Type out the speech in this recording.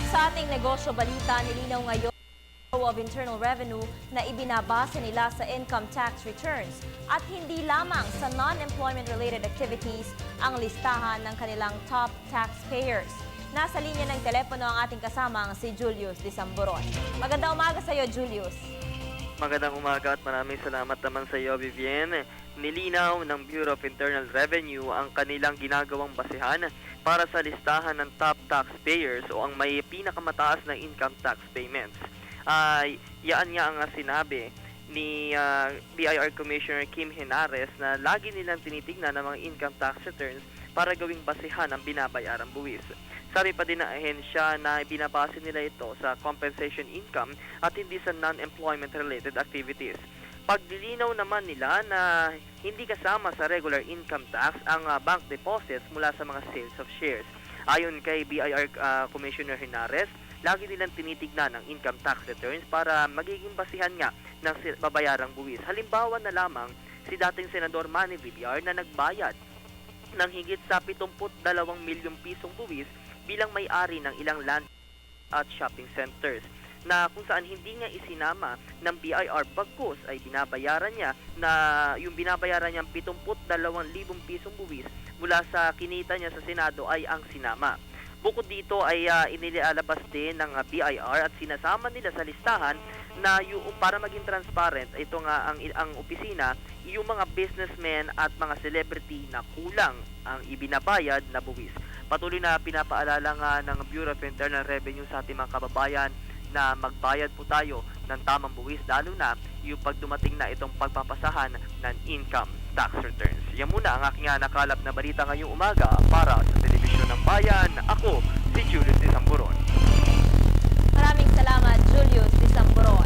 Sa ating negosyo balita, nilinaw ngayon of Internal Revenue na ibinabase nila sa income tax returns at hindi lamang sa non-employment related activities ang listahan ng kanilang top taxpayers. Nasa linya ng telepono ang ating kasamang si Julius Disamboron. Magandang umaga sa iyo, Julius. Magandang umaga at maraming salamat naman sa iyo, Vivienne. Nilinaw ng Bureau of Internal Revenue ang kanilang ginagawang basehan para sa listahan ng top taxpayers o ang may pinakamataas na income tax payments. Yaan nga ang sinabi ni BIR Commissioner Kim Henares na lagi nilang tinitingnan ang mga income tax returns para gawing basehan ang binabayarang buwis. Sabi pa din ng ahensya na binabase nila ito sa compensation income at hindi sa non-employment related activities. Pagdilinaw naman nila na hindi kasama sa regular income tax ang bank deposits mula sa mga sales of shares. Ayon kay BIR Commissioner Henares, lagi nilang tinitignan ang income tax returns para magiging basihan nga ng babayarang buwis. Halimbawa na lamang si dating Senador Manny Villar na nagbayad ng higit sa 72 milyong pisong buwis bilang may-ari ng ilang land at shopping centers na kung saan hindi nga isinama ng BIR bagkus ay binabayaran niya na yung binabayaran niyang 72,000 pisong buwis mula sa kinita niya sa Senado ay ang sinama. Bukod dito ay inilalabas din ng BIR at sinasama nila sa listahan na yung para maging transparent, ito nga ang opisina, yung mga businessmen at mga celebrity na kulang ang ibinabayad na buwis. Patuloy na pinapaalala nga ng Bureau of Internal Revenue sa ating mga kababayan na magbayad po tayo ng tamang buwis, lalo na yung pagdumating na itong pagpapasahan ng income tax returns. Yan muna ang aking nakalap na balita ngayong umaga para sa Telebisyon ng Bayan. Ako, si Julius Disamboron.